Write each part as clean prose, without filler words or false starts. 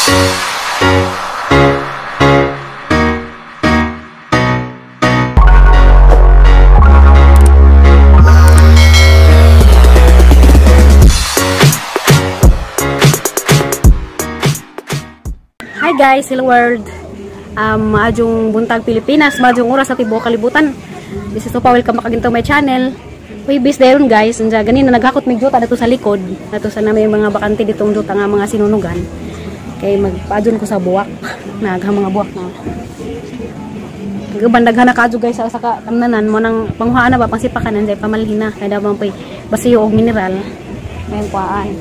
Hi guys, hello world. Maadjong buntag Pilipinas, maadjong oras sa tibuok kalibutan. This is Tupa, welcome back again to my channel. Uy, bis dayon guys, anja ganina naghakot mig juta dito sa likod. Ato sa namin mga bakante ditong juta nga mga sinunugan. Kay magpaadyon ko sa buwak. Nagha mga buwak na. Gabandaghan na kaadyo guys sa kamnanan mo nang panghuaan na ba pangsipakan nanday pamalhin na kay daw pay basiyo og mineral. Ngayon kuaan.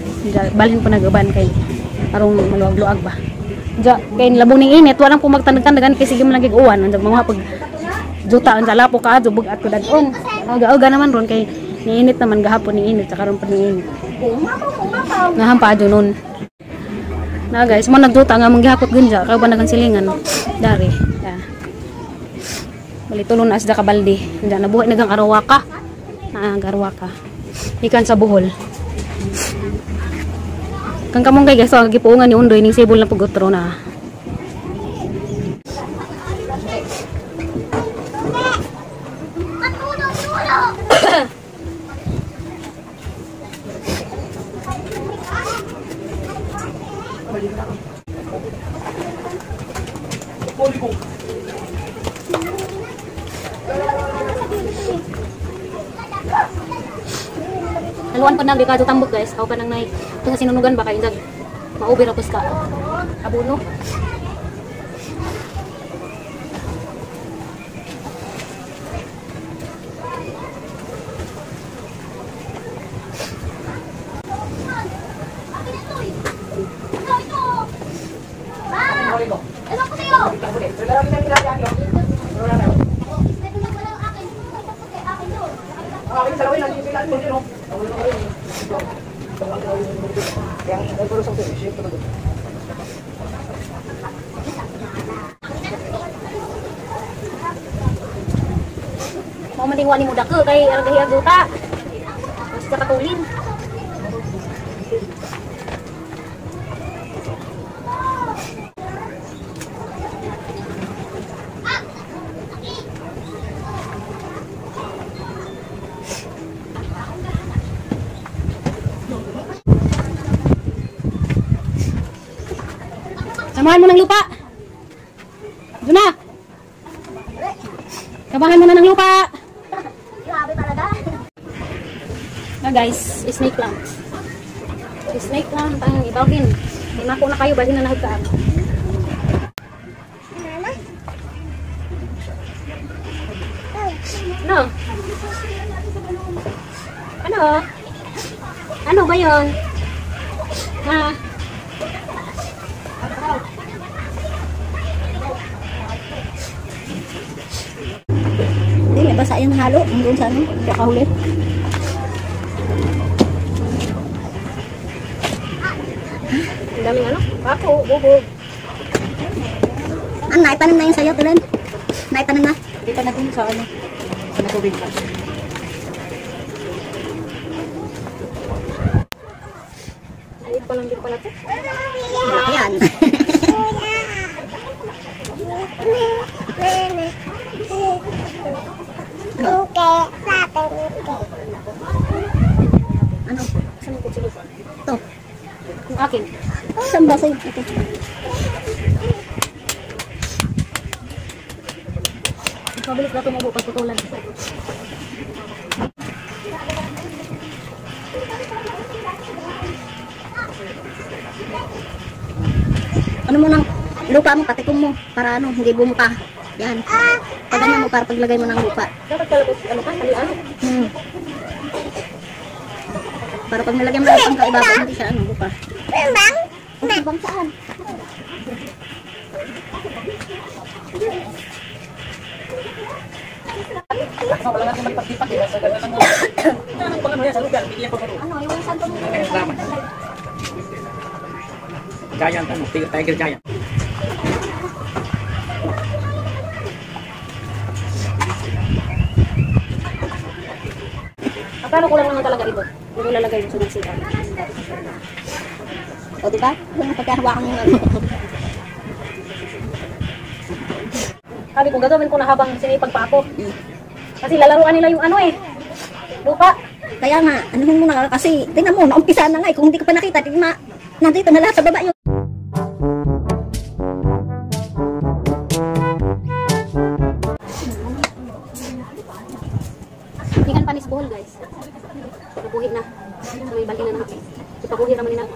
Balhin po nagaban kay parang maluwag-luag ba. Ja, kay labong ning init, walang po magtandag-tandagan kay sige man lang gig-uwan, andang mga pag juta ang lapo ka adto bugat ko dadon. Aga-aga naman ron kay niinit naman gahapon ni init, karon pa ni init. Ngaham pa adto nun. Na guys, mo nagjuta nga manggihapot gunja, kay banagan silingan dari. Ya. Bali tulon na asda ka balde. Anda nabuhay nagang arawaka. Garwaka. Ikan sa buhol. Kang kamong kay guys, so gipuungan ni Undoy ning sibol na pugotro na. Haluan pa na di ka tambok guys, ako pa nang nay. Ito sa sinunugan ba kayo dag maubir atos ka abono. Mau mending wani muda ke kay argahiyag juta. Masih katulin. Samahan mo ng lupa. Juna. Samahan mo na ng lupa. Grabe talaga. Na guys, snake plant. Snake plant ang ibawin. Inako na kayo bahin na nahigtaan. Ano? Ano? Ano ba 'yon? Ha? Hindi, basa yung halo. Doon sa ano, kakahuli. Ang daming ano? Ako, bubog. Ang naipanan na yung sayo, tulen. Naipanan na. Hindi pa natin sa ano. Sa natubig pa. Ayun pa lang din pala ito. Yan. Ano? Saan ko sila? Ito. Yung akin. Saan ba sa'yo? Ito. Mabilis na tumubo pag putulan. Ano mo nang lupa mo, patikom mo para ano, hindi bumuka. Yan. Pagano mo para paglagay mo ng lupa. Dapat kalabot ano ka, halo-halo. Para pag nilagyan mo ng pangkaibaba, hindi siya ano, buka. Bang? Bang saan? Wala natin magpagtipak eh. Sa ganda ng ano yan sa lugar, bigyan ko pa. Ano, yung santo mo. Salamat. Giant, ano? Tiger giant. Akala ko lang naman talaga ito. Hindi mo lalagay yung sunod-sikat. O, diba? Kung pagkahawakan yung ano. Sabi ko, gagawin ko na habang sinipag pa ako. Kasi lalaruan nila yung ano eh. Lupa. Kaya nga, ano mo na kasi, tingnan mo, naumpisa na nga eh. Kung hindi ka pa nakita, di nandito na lahat sa baba yun. Ikan panis bohol guys. Napuhit na. So may balkin na natin. Ipapuhit naman nila.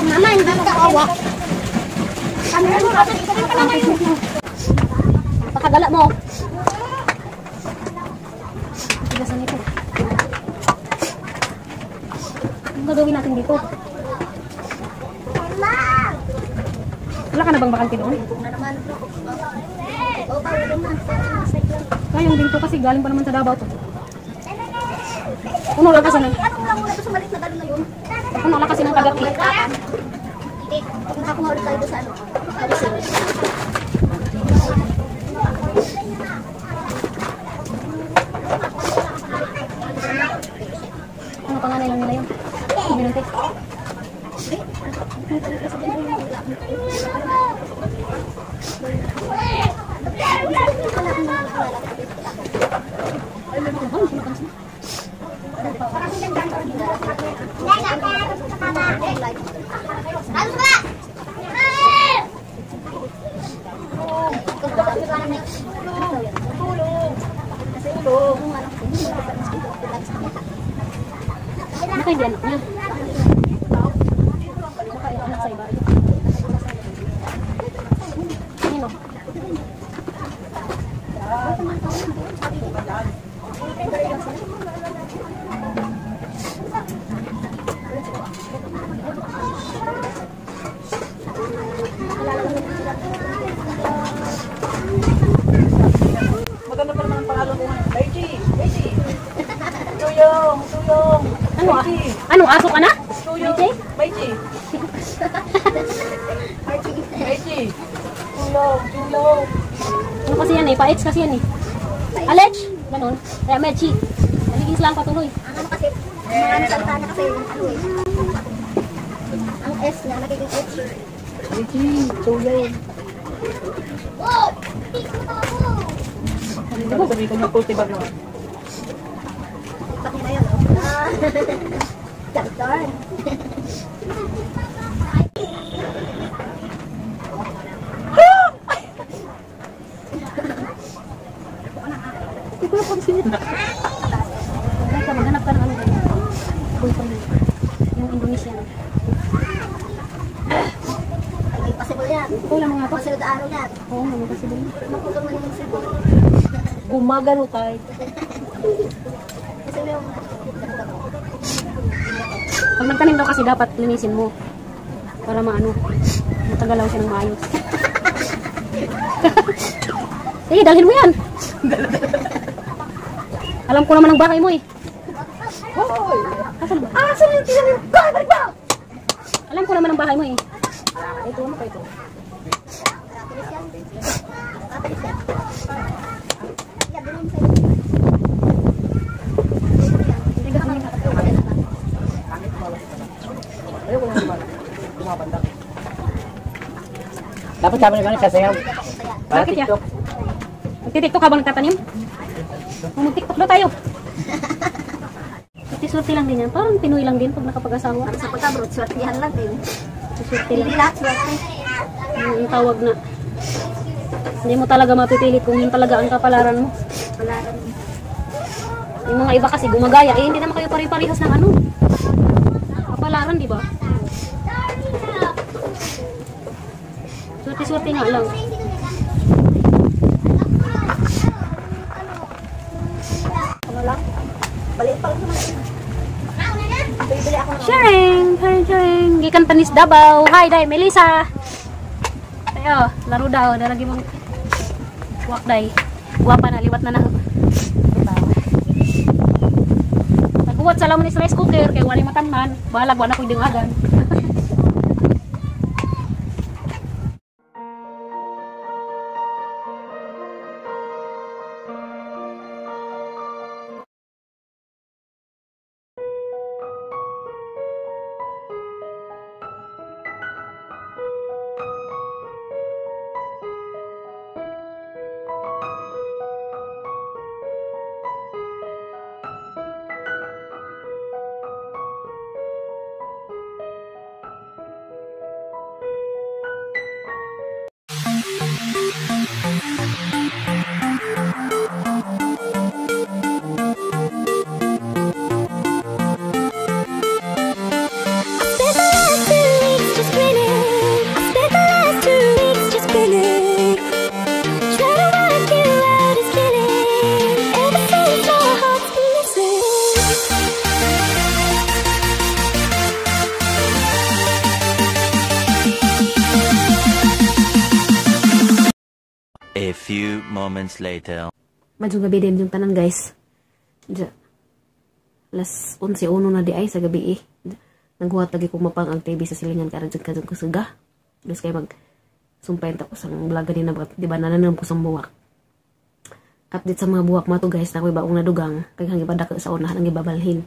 Mama, hindi ka awa. Pakagala mo. Tigasan ito. Ang gagawin natin dito? Wala ka na bang bakante doon? Kayong dito kasi galing pa naman sa Davao to. Puno lang kasi ng... Puno lang kasi ng kagati. Ako nga ulit tayo sa ano. Ano panganay lang nila yun? Binuntik. Baka hindi anak niya. Baka anak sa iba. Nino? Maganda pa naman ang pangalan ko. Beiji! Beiji! Tuyong! Tuyong! Anong aso ka na? Tuyong! Beiji! Beiji! Tuyong! Tuyong! Ano kasi yan eh? Pa-H kasi yan eh. Alech! Ganon. Kaya Mechi. Nagiging slang patuloy. Ang ano kasi, mga salita na kasi yung ano eh. Ang S niya, nagiging H. Beiji! Tuyong! Hindi ko sabihin ko yung cultivar naman. Pati na yun, oh. Darn. Maghanap ka ng ano ganyan. Boyfriend. Yung Indonesian. Hindi possible yan. Ito lang mga to. Possible na araw yan. Oo, naman kasi din. Maputol man yung sibo. Gumagano tayo. Kasi yung... Pag nagtanim daw kasi dapat linisin mo. Para maano. Matagalaw siya ng maayos. Sige, dalhin mo yan. Alam ko naman ang bahay mo eh. Hoy! Asan yung tinanim? Balik ba? Alam ko naman ang bahay mo eh. Ito, ano pa ito? Dapat sabi ni Vanessa sayaw. Para Bakit ya? TikTok. Magti-tiktok habang nagtatanim? Mag-tiktok na tayo. Swerte lang din yan. Parang Pinoy lang din pag nakapag-asawa. Sa pagkabrot, swertihan lang din. Swerte Hindi lang. lahat swerte. Yung tawag na. Hindi mo talaga mapipilit kung yun talaga ang kapalaran mo. Wala rin. Yung mga iba kasi gumagaya. Eh, hindi naman kayo pare-parehas ng ano. Kapalaran, di ba? Swerte-swerte nga lang. Ano lang? Balik pa lang naman. Bili ako ng Sharing! Sharing! Gikan Panis Davao. Hi, day, Melissa! Tayo, laro daw. Dalagi mong wak, day. Guwapa na, liwat na na. Nagbuwat sa lamon is rice cooker. Kaya wala matanman. Balag, wala ko dingagan. A few moments later. Medyo gabi din yung tanan, guys. Diyan. Alas 11:01 na di ay sa gabi eh. Naghuwat lagi kong mapang ang TV sa silingan kaya dyan ka dyan ko suga. Terus kayo sumpahin tapos ang vlog din na di ba nananam ko sa buwak. Update sa mga buwak mo to, guys, na ako'y baong nadugang. Kaya hanggang ibadak sa unahan ang ibabalhin.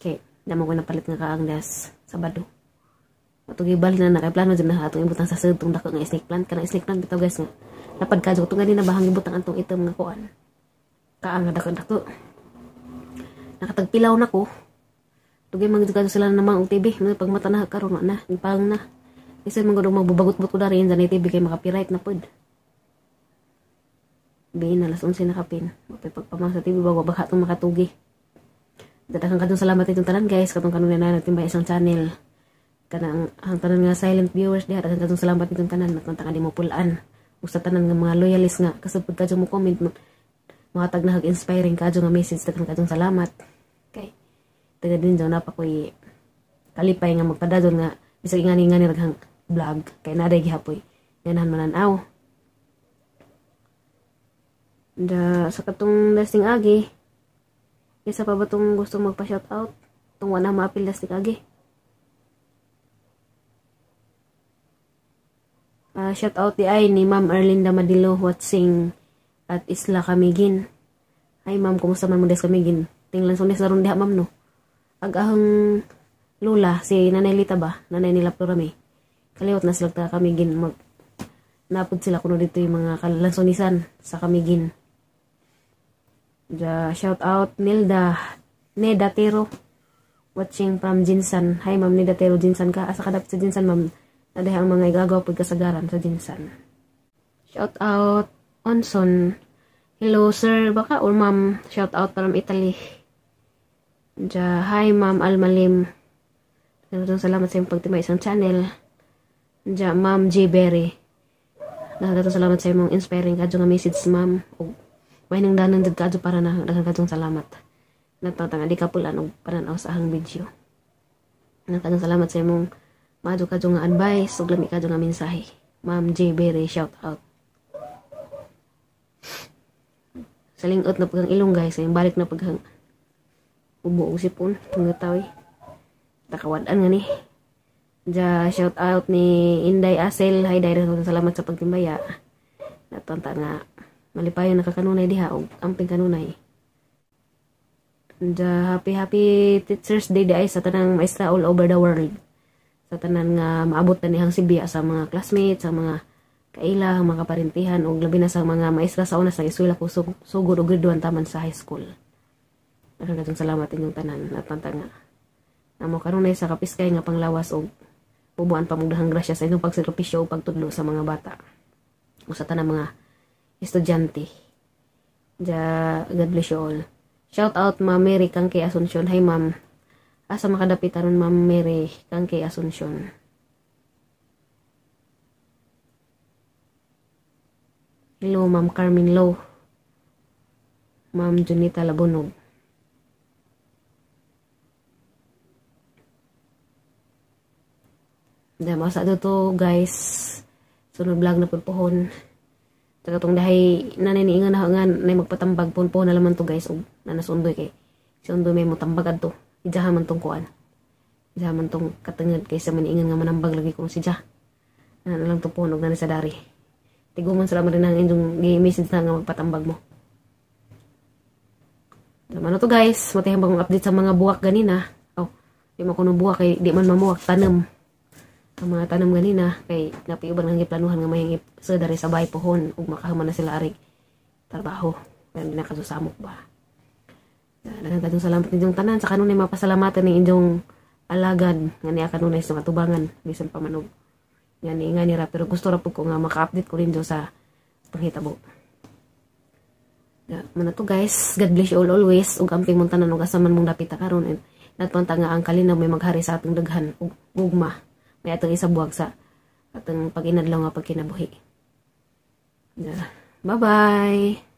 Kaya naman ko napalit nga kaang das Sabado. Matong ibalhin na kay plano dyan na atong ibutang sa sud tong dako nga snake plant. Kanang snake plant bitaw, guys, nga napad ka dyan. Itong ganina bahang ibutang antong item nga kuan. Kaang nga dako-dako. Nakatagpilaw na ko. Tugay mga sila namang TV. Pag mata na karon na, ipang na. Isa mga gudong magbubagot-bot ko na rin dyan TV kay makapiright na pod. Bihin na, alas 11 na kapin. Pagpamang sa TV, bago baka itong makatugi. Dadakang katong salamat itong tanan, guys. Katong kanunan na natin ba isang channel. Kanang ang tanan nga silent viewers diha. Dadakang katong salamat itong tanan. Matang di mo pulaan. Usa tanan nga mga loyalist nga. Kasapod ka mo comment. Mga tag na inspiring ka nga message. Dadakang katong salamat. Okay. Taga din dyan na pa ko'y kalipay nga magpadadon nga. Bisag ingani raghang vlog. Kaya naday gihapoy. Yanahan mananaw. Sa katong lasting agi, isa pa ba itong gusto magpa-shoutout? Itong wala maapil lasting agi. Shoutout di ay ni Ma'am Erlinda Madilo watching at Isla Camigin. Ay ma'am, kumusta man mo des Camigin? Tinglan sunis na ron diha ma'am no. Agahang lula, si Nanay Lita ba? Nanay nila Plurame. Kaliwat na sila ta Camigin. Napod sila kuno dito yung mga kalansonisan sa Camigin. Shout out Neda Tero watching from Jinsan. Hi ma'am Neda Tero, Jinsan ka. Asa kadap sa Jinsan ma'am. Nadahay ang mga igagaw pag kasagaran sa Jinsan. Shout out Onson. Hello sir baka or ma'am. Shout out from Italy. Hi ma'am Almalim. Salamat sa iyong pagtimay isang channel. Ma'am J. Berry. Salamat sa imong inspiring kadyo nga message ma'am. May nang danan dad kadyo para na daghang kadyong salamat. Nagtang di ka pulan og pananaw sa ahang video. Nagkadyong salamat sa imong madyo kadyo nga advice ug lami kadyo nga mensahe. Ma'am J. Berry, shout out. Sa lingot na paghang ilong, guys, ay balik na paghang ubo og sipon tungataw. Takawadan nga ni. Shout out ni Inday Asel. Hi Day, salamat sa pagtimbaya. Natanta nga malipayon nakakanunay diha og amping kanunay. Happy Teachers Day day sa tanang maestra all over the world. Sa tanan nga maabot na nihang Sibiya sa mga classmates, sa mga kaila mga kaparintihan ug labi na sa mga maestra sa una sa eskwela ko sugod og grade 1 taman sa high school. Daghang salamat inyong tanan at pantanga. Namo karon na sa kapiskay nga panglawas og pubuan pa mong dahang grasya sa inyong pagsakripisyo ug pagtudlo sa mga bata o sa tanang mga estudyante. God bless you all. Shout out Ma'am Mary kang kay Asuncion. Hi ma'am. Asa makadapit aron Ma'am Mary kang kay Asuncion. Hello Ma'am Carmen Low. Ma'am Junita Labunog. Dama sa to guys. Sunod vlog na pulpohon. Taga tong dahay naniniingan na hangan na magpatambag pulpohon na laman to guys. Og nanasundoy kay si undoy may motambag adto. Ijahaman tong kuan. Ijahaman tong katenged kay sa maniingan nga manambag lagi kung si Ja. Na lang to pohon og nani sa dari. Tiguman salamat rin ang inyong message na nga magpatambag mo. Dama na to guys. Matayang bagong update sa mga buwak ganina. Oh, di mo kuno buwak kay di man mamuwak tanam. Ang mga tanam ganina kay napiubang nang giplanuhan nga mayang sa dari sa bahay pohon ug makahuman na sila ari trabaho kaya hindi nakasusamok ba. Daghang salamat ninyong tanan sa kanunay mapasalamatan ni inyong alagad nga niya kanunay sa matubangan bisan pa manog nga ni ra pero gusto ra pud ko nga maka-update ko rin sa panghitabo. Mana to guys, God bless you all always ug amping mong tanan ug asaman mong dapita karon and natpanta nga ang kalinaw may maghari sa atong daghan ug gugma. May atong isa buwag sa atong pag-inadlaw nga pagkinabuhi. Bye-bye!